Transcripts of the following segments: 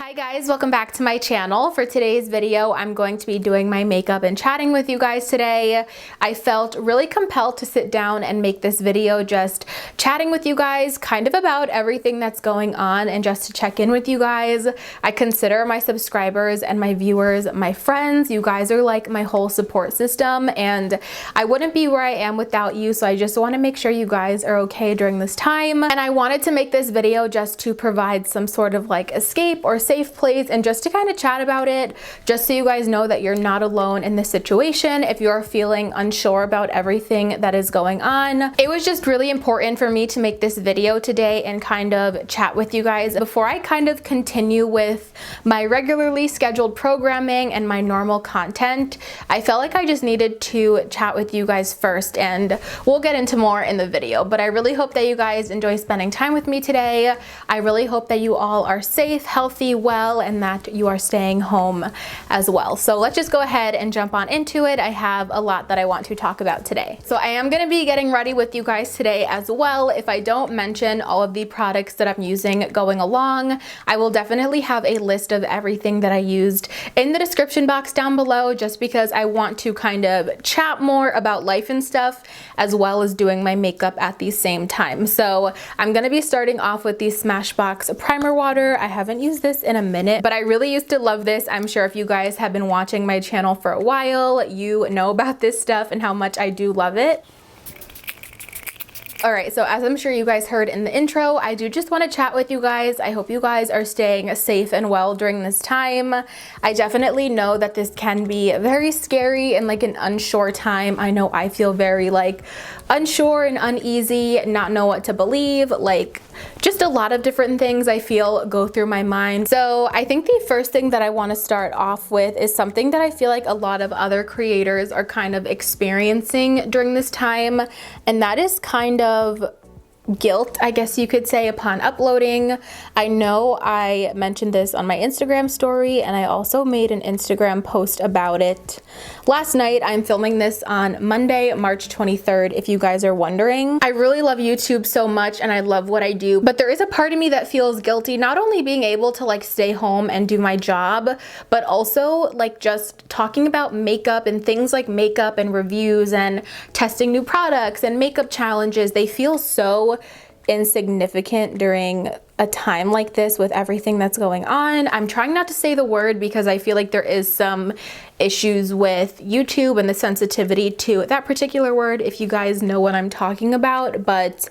Hi guys, welcome back to my channel. For today's video, I'm going to be doing my makeup and chatting with you guys today. I felt really compelled to sit down and make this video just chatting with you guys kind of about everything that's going on and just to check in with you guys. I consider my subscribers and my viewers my friends. You guys are like my whole support system and I wouldn't be where I am without you, so I just want to make sure you guys are okay during this time. And I wanted to make this video just to provide some sort of like escape or safe place and just to kind of chat about it, just so you guys know that you're not alone in this situation if you're feeling unsure about everything that is going on. It was just really important for me to make this video today and kind of chat with you guys before I kind of continue with my regularly scheduled programming and my normal content. I felt like I just needed to chat with you guys first, and we'll get into more in the video, but I really hope that you guys enjoy spending time with me today. I really hope that you all are safe, healthy, well, and that you are staying home as well. So let's just go ahead and jump on into it. I have a lot that I want to talk about today. So I am going to be getting ready with you guys today as well. If I don't mention all of the products that I'm using going along, I will definitely have a list of everything that I used in the description box down below, just because I want to kind of chat more about life and stuff as well as doing my makeup at the same time. So I'm going to be starting off with the Smashbox primer water. I haven't used this in a minute, but I really used to love this. I'm sure if you guys have been watching my channel for a while, you know about this stuff and how much I do love it. Alright, so as I'm sure you guys heard in the intro, I do just want to chat with you guys. I hope you guys are staying safe and well during this time. I definitely know that this can be very scary and like an unsure time. I know I feel very like unsure and uneasy, not know what to believe, like just a lot of different things I feel go through my mind. So I think the first thing that I want to start off with is something that I feel like a lot of other creators are kind of experiencing during this time, and that is kind of guilt, I guess you could say, upon uploading. I know I mentioned this on my Instagram story, and I also made an Instagram post about it last night. I'm filming this on Monday, March 23rd, if you guys are wondering. I really love YouTube so much and I love what I do, but there is a part of me that feels guilty, not only being able to like stay home and do my job, but also like just talking about makeup and things like makeup and reviews and testing new products and makeup challenges. They feel so insignificant during a time like this with everything that's going on. I'm trying not to say the word because I feel like there is some issues with YouTube and the sensitivity to that particular word, if you guys know what I'm talking about, but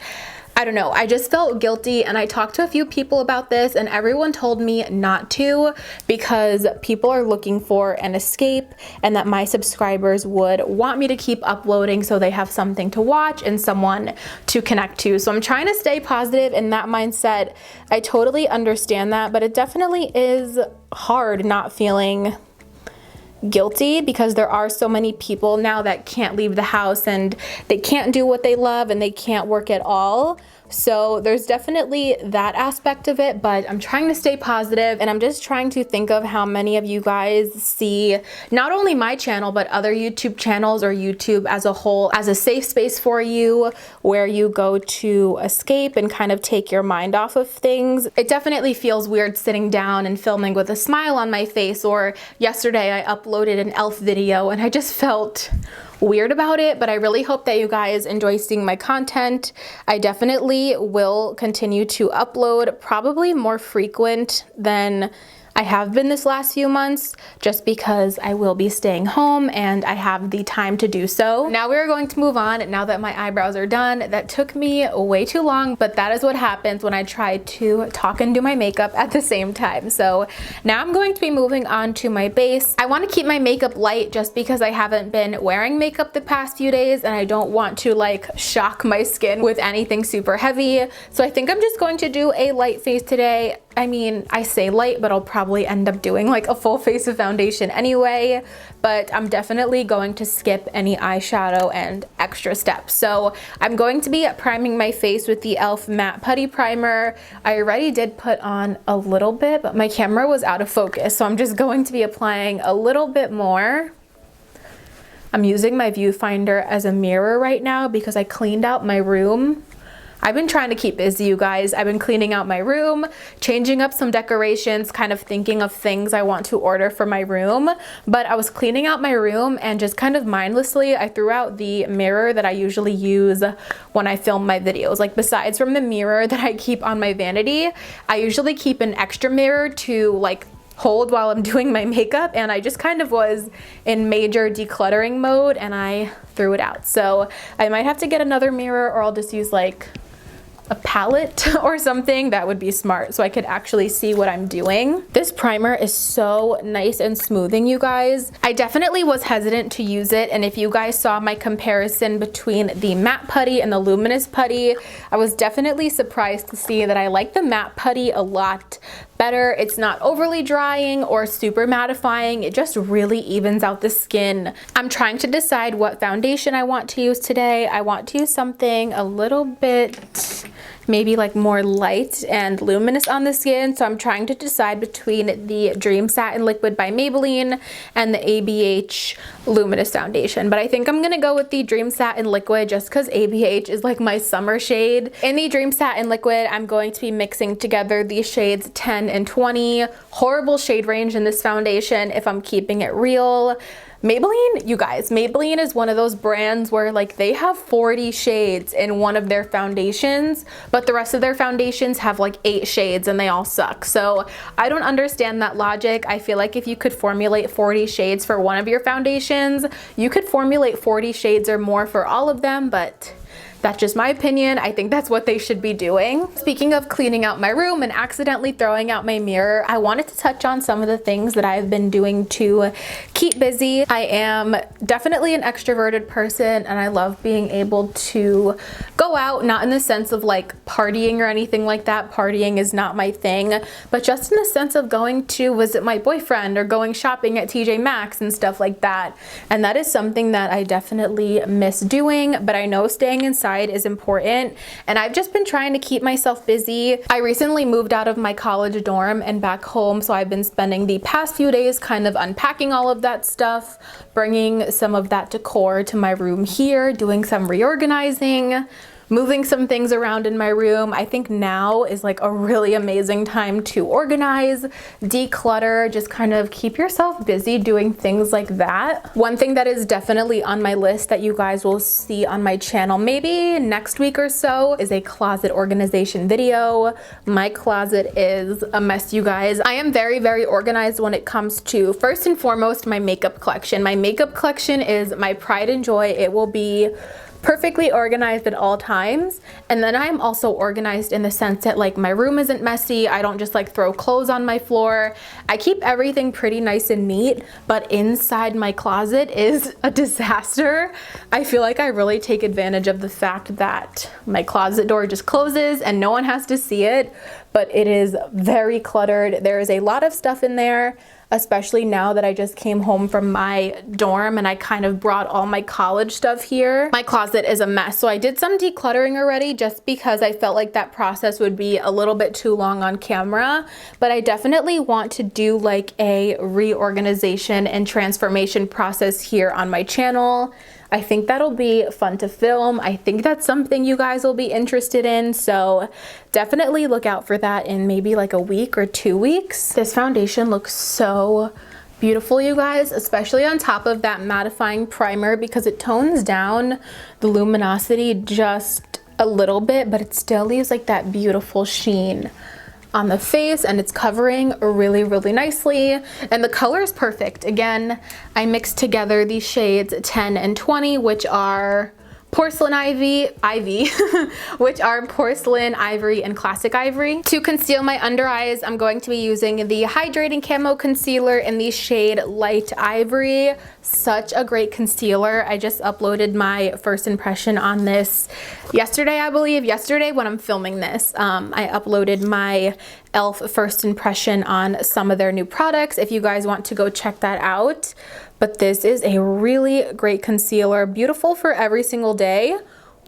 I don't know, I just felt guilty, and I talked to a few people about this and everyone told me not to, because people are looking for an escape and that my subscribers would want me to keep uploading so they have something to watch and someone to connect to. So I'm trying to stay positive in that mindset. I totally understand that, but it definitely is hard not feeling guilty because there are so many people now that can't leave the house and they can't do what they love and they can't work at all. So there's definitely that aspect of it, but I'm trying to stay positive, and I'm just trying to think of how many of you guys see not only my channel but other YouTube channels or YouTube as a whole as a safe space for you where you go to escape and kind of take your mind off of things. It definitely feels weird sitting down and filming with a smile on my face, or yesterday I uploaded an elf video and I just felt weird about it, but I really hope that you guys enjoy seeing my content. I definitely will continue to upload, probably more frequent than I have been this last few months, just because I will be staying home and I have the time to do so. Now we're going to move on now that my eyebrows are done. That took me way too long, but that is what happens when I try to talk and do my makeup at the same time. So now I'm going to be moving on to my base. I want to keep my makeup light just because I haven't been wearing makeup the past few days and I don't want to like shock my skin with anything super heavy. So I think I'm just going to do a light face today. I mean, I say light, but I'll probably end up doing like a full face of foundation anyway, but I'm definitely going to skip any eyeshadow and extra steps. So I'm going to be priming my face with the e.l.f. Matte Putty Primer. I already did put on a little bit, but my camera was out of focus, so I'm just going to be applying a little bit more. I'm using my viewfinder as a mirror right now because I cleaned out my room. I've been trying to keep busy, you guys. I've been cleaning out my room, changing up some decorations, kind of thinking of things I want to order for my room. But I was cleaning out my room and just kind of mindlessly, I threw out the mirror that I usually use when I film my videos. Like, besides from the mirror that I keep on my vanity, I usually keep an extra mirror to like hold while I'm doing my makeup, and I just kind of was in major decluttering mode and I threw it out. So I might have to get another mirror, or I'll just use like a palette or something. That would be smart, so I could actually see what I'm doing. This primer is so nice and smoothing, you guys. I definitely was hesitant to use it, and if you guys saw my comparison between the matte putty and the luminous putty, I was definitely surprised to see that I like the matte putty a lot better. It's not overly drying or super mattifying. It just really evens out the skin. I'm trying to decide what foundation I want to use today. I want to use something a little bit maybe like more light and luminous on the skin, so I'm trying to decide between the Dream Satin Liquid by Maybelline and the ABH Luminous Foundation. But I think I'm gonna go with the Dream Satin Liquid just because ABH is like my summer shade. In the Dream Satin Liquid, I'm going to be mixing together the shades 10 and 20. Horrible shade range in this foundation if I'm keeping it real. Maybelline, you guys, Maybelline is one of those brands where like they have 40 shades in one of their foundations, but the rest of their foundations have like 8 shades and they all suck. So I don't understand that logic. I feel like if you could formulate 40 shades for one of your foundations, you could formulate 40 shades or more for all of them, but that's just my opinion. I think that's what they should be doing. Speaking of cleaning out my room and accidentally throwing out my mirror, I wanted to touch on some of the things that I've been doing to keep busy. I am definitely an extroverted person and I love being able to go out, not in the sense of like partying or anything like that. Partying is not my thing, but just in the sense of going to visit my boyfriend or going shopping at TJ Maxx and stuff like that. And that is something that I definitely miss doing, but I know staying inside is important, and I've just been trying to keep myself busy. I recently moved out of my college dorm and back home, so I've been spending the past few days kind of unpacking all of that stuff, bringing some of that decor to my room here, doing some reorganizing, moving some things around in my room. I think now is like a really amazing time to organize, declutter, just kind of keep yourself busy doing things like that. One thing that is definitely on my list that you guys will see on my channel maybe next week or so is a closet organization video. My closet is a mess, you guys. I am very, very organized when it comes to, first and foremost, my makeup collection. My makeup collection is my pride and joy. It will be perfectly organized at all times. And then I'm also organized in the sense that like my room isn't messy. I don't just like throw clothes on my floor. I keep everything pretty nice and neat, but inside my closet is a disaster. I feel like I really take advantage of the fact that my closet door just closes and no one has to see it, but it is very cluttered. There is a lot of stuff in there, especially now that I just came home from my dorm and I kind of brought all my college stuff here. My closet is a mess. So I did some decluttering already just because I felt like that process would be a little bit too long on camera, but I definitely want to do like a reorganization and transformation process here on my channel. I think that'll be fun to film. I think that's something you guys will be interested in, so definitely look out for that in maybe like a week or 2 weeks. This foundation looks so beautiful, you guys, especially on top of that mattifying primer because it tones down the luminosity just a little bit, but it still leaves like that beautiful sheen on the face, and it's covering really, really nicely, and the color is perfect. Again, I mixed together these shades 10 and 20, which are porcelain ivy, which are porcelain ivory and classic ivory. To conceal my under eyes, I'm going to be using the hydrating camo concealer in the shade light ivory. Such a great concealer. I just uploaded my first impression on this yesterday, I believe. Yesterday when I'm filming this, I uploaded my e.l.f. first impression on some of their new products if you guys want to go check that out. But this is a really great concealer, beautiful for every single day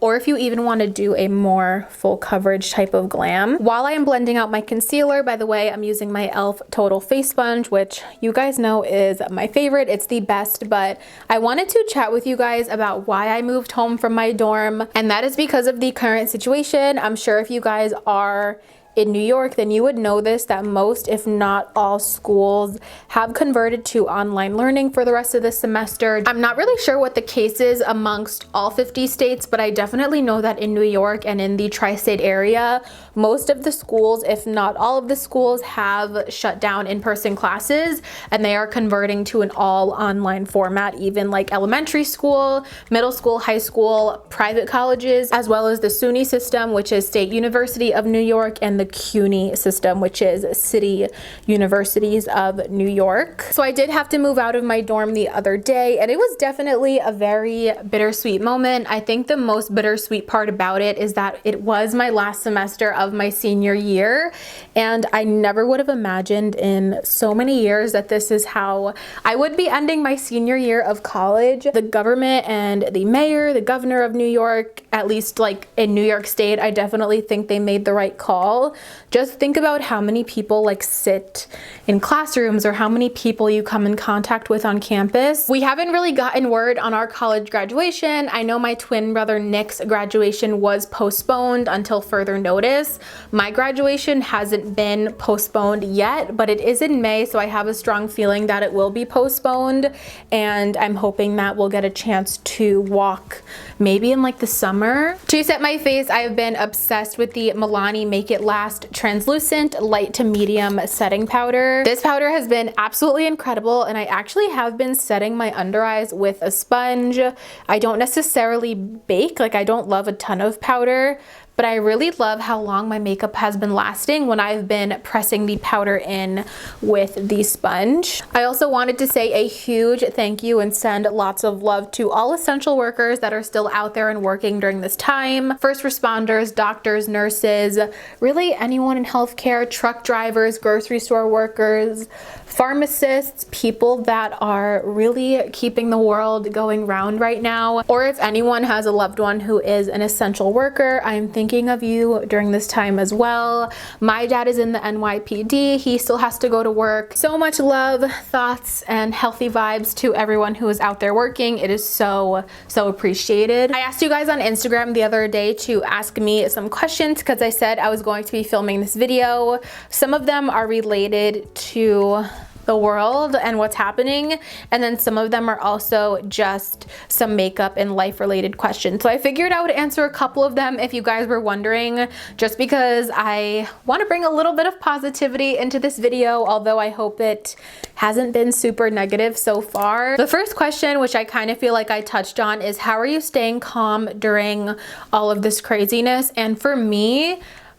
or if you even want to do a more full coverage type of glam. While I am blending out my concealer, by the way, I'm using my e.l.f. Total Face Sponge, which you guys know is my favorite. It's the best, but I wanted to chat with you guys about why I moved home from my dorm, and that is because of the current situation. I'm sure if you guys are in New York, then you would know this, that most, if not all, schools have converted to online learning for the rest of this semester. I'm not really sure what the case is amongst all 50 states, but I definitely know that in New York and in the tri-state area, most of the schools, if not all of the schools, have shut down in-person classes, and they are converting to an all online format, even like elementary school, middle school, high school, private colleges, as well as the SUNY system, which is State University of New York, and the CUNY system, which is City Universities of New York. So I did have to move out of my dorm the other day, and it was definitely a very bittersweet moment. I think the most bittersweet part about it is that it was my last semester of my senior year, and I never would have imagined in so many years that this is how I would be ending my senior year of college. The government and the mayor, the governor of New York, at least like in New York State, I definitely think they made the right call. Just think about how many people like sit in classrooms or how many people you come in contact with on campus. We haven't really gotten word on our college graduation. I know my twin brother Nick's graduation was postponed until further notice. My graduation hasn't been postponed yet, but it is in May, so I have a strong feeling that it will be postponed, and I'm hoping that we'll get a chance to walk maybe in like the summer. To set my face, I've been obsessed with the Milani Make It Last translucent light to medium setting powder. This powder has been absolutely incredible, and I actually have been setting my under eyes with a sponge. I don't necessarily bake, like I don't love a ton of powder, but I really love how long my makeup has been lasting when I've been pressing the powder in with the sponge. I also wanted to say a huge thank you and send lots of love to all essential workers that are still out there and working during this time. First responders, doctors, nurses, really anyone in healthcare, truck drivers, grocery store workers, pharmacists, people that are really keeping the world going round right now. Or if anyone has a loved one who is an essential worker, I'm thinking of you during this time as well. My dad is in the NYPD. He still has to go to work. So much love, thoughts, and healthy vibes to everyone who is out there working. It is so appreciated. I asked you guys on Instagram the other day to ask me some questions because I said I was going to be filming this video. Some of them are related to the world and what's happening, and then some of them are also just some makeup and life related questions. So I figured I would answer a couple of them if you guys were wondering, just because I want to bring a little bit of positivity into this video, although I hope it hasn't been super negative so far. The first question, which I kind of feel like I touched on, is how are you staying calm during all of this craziness? And for me,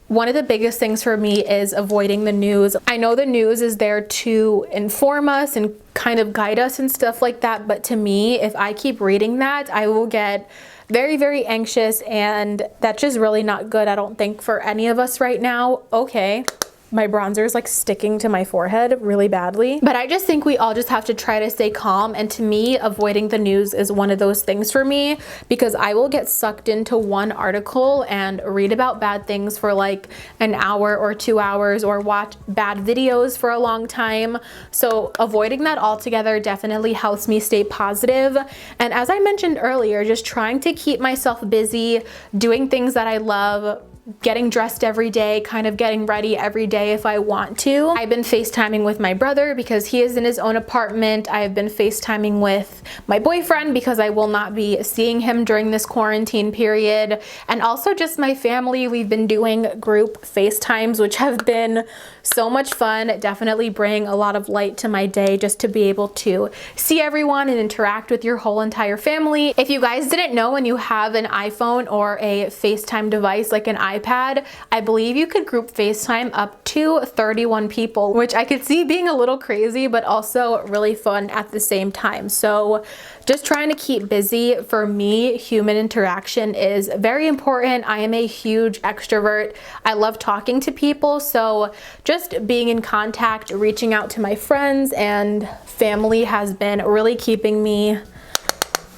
one of the biggest things for me is avoiding the news. I know the news is there to inform us and kind of guide us and stuff like that, but to me, if I keep reading that, I will get very anxious, and that's just really not good, I don't think, for any of us right now. Okay. My bronzer is like sticking to my forehead really badly. But I just think we all just have to try to stay calm. And to me, avoiding the news is one of those things for me, because I will get sucked into one article and read about bad things for like an hour or 2 hours, or watch bad videos for a long time. So avoiding that altogether definitely helps me stay positive. And as I mentioned earlier, just trying to keep myself busy, doing things that I love, getting dressed every day, kind of getting ready every day if I want to. I've been FaceTiming with my brother because he is in his own apartment. I've been FaceTiming with my boyfriend because I will not be seeing him during this quarantine period. And also just my family. We've been doing group FaceTimes, which have been so much fun. Definitely bring a lot of light to my day just to be able to see everyone and interact with your whole entire family. If you guys didn't know, and you have an iPhone or a FaceTime device like an iPad, I believe you could group FaceTime up to 31 people, which I could see being a little crazy, but also really fun at the same time. So just trying to keep busy. For me, human interaction is very important. I am a huge extrovert. I love talking to people. So just being in contact, reaching out to my friends and family has been really keeping me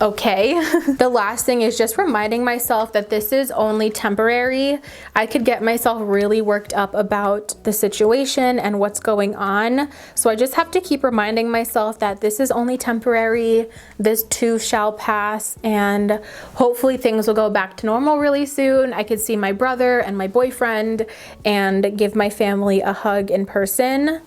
okay. The last thing is just reminding myself that this is only temporary. I could get myself really worked up about the situation and what's going on. So I just have to keep reminding myself that this is only temporary. This too shall pass, and hopefully things will go back to normal really soon. I could see my brother and my boyfriend and give my family a hug in person.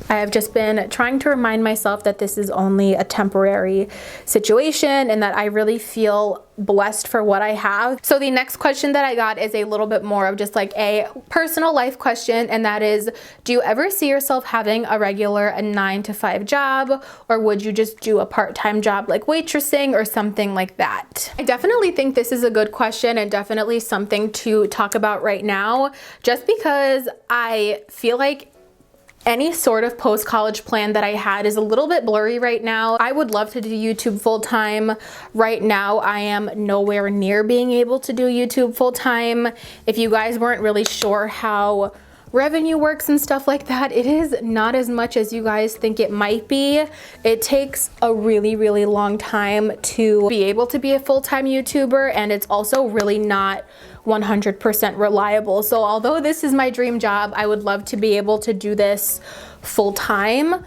I have just been trying to remind myself that this is only a temporary situation and that I really feel blessed for what I have. So the next question that I got is a little bit more of just like a personal life question, and that is, do you ever see yourself having a regular 9-to-5 job, or would you just do a part-time job like waitressing or something like that? I definitely think this is a good question and definitely something to talk about right now, just because I feel like any sort of post-college plan that I had is a little bit blurry right now. I would love to do YouTube full-time. Right now, I am nowhere near being able to do YouTube full-time. If you guys weren't really sure how revenue works and stuff like that, it is not as much as you guys think it might be. It takes a really, really long time to be able to be a full-time YouTuber, and it's also really not 100% reliable. So although this is my dream job, I would love to be able to do this full-time.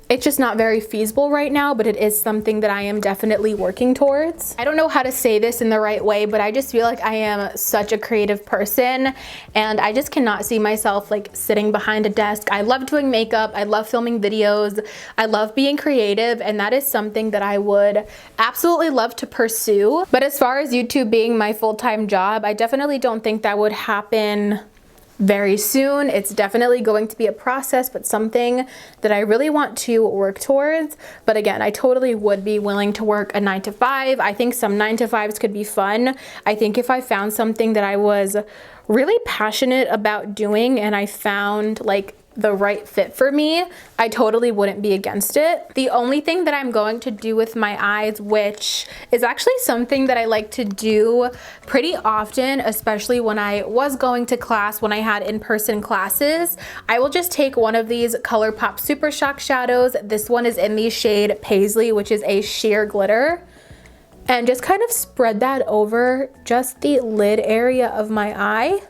It's just not very feasible right now, but it is something that I am definitely working towards. I don't know how to say this in the right way, but I just feel like I am such a creative person, and I just cannot see myself like sitting behind a desk. I love doing makeup, I love filming videos, I love being creative, and that is something that I would absolutely love to pursue. But as far as YouTube being my full-time job, I definitely don't think that would happen very soon. It's definitely going to be a process, but something that I really want to work towards. But again, I totally would be willing to work a 9-to-5. I think some 9-to-5s could be fun. I think if I found something that I was really passionate about doing and I found like the right fit for me, I totally wouldn't be against it. The only thing that I'm going to do with my eyes, which is actually something that I like to do pretty often, especially when I was going to class, when I had in-person classes, I will just take one of these ColourPop Super Shock shadows. This one is in the shade Paisley, which is a sheer glitter, and just kind of spread that over just the lid area of my eye,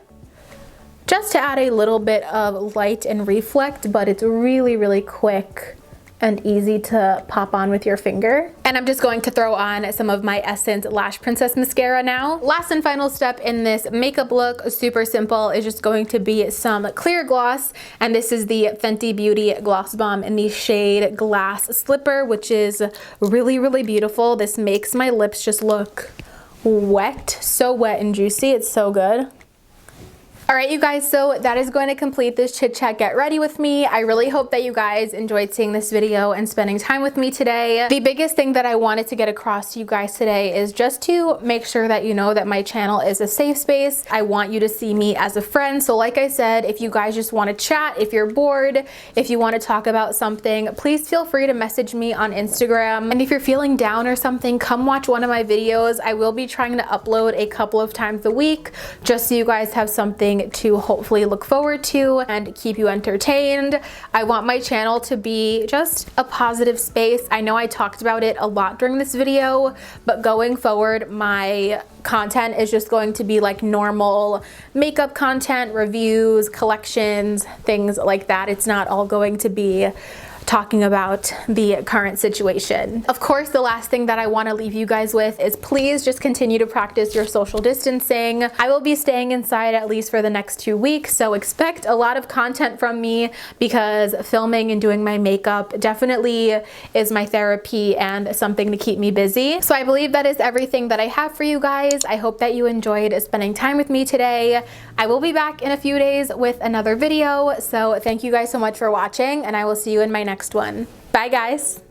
just to add a little bit of light and reflect, but it's really, really quick and easy to pop on with your finger. And I'm just going to throw on some of my Essence Lash Princess mascara now. Last and final step in this makeup look, super simple, is just going to be some clear gloss. And this is the Fenty Beauty Gloss Bomb in the shade Glass Slipper, which is really, really beautiful. This makes my lips just look wet, so wet and juicy. It's so good. All right, you guys, so that is going to complete this chit chat get ready with me. I really hope that you guys enjoyed seeing this video and spending time with me today. The biggest thing that I wanted to get across to you guys today is just to make sure that you know that my channel is a safe space. I want you to see me as a friend. So like I said, if you guys just want to chat, if you're bored, if you want to talk about something, please feel free to message me on Instagram. And if you're feeling down or something, come watch one of my videos. I will be trying to upload a couple of times a week just so you guys have something to hopefully look forward to and keep you entertained. I want my channel to be just a positive space. I know I talked about it a lot during this video, but going forward, my content is just going to be like normal makeup content, reviews, collections, things like that. It's not all going to be talking about the current situation. Of course, the last thing that I want to leave you guys with is please just continue to practice your social distancing. I will be staying inside at least for the next 2 weeks, so expect a lot of content from me because filming and doing my makeup definitely is my therapy and something to keep me busy. So I believe that is everything that I have for you guys. I hope that you enjoyed spending time with me today. I will be back in a few days with another video, so thank you guys so much for watching, and I will see you in my next one. Bye guys.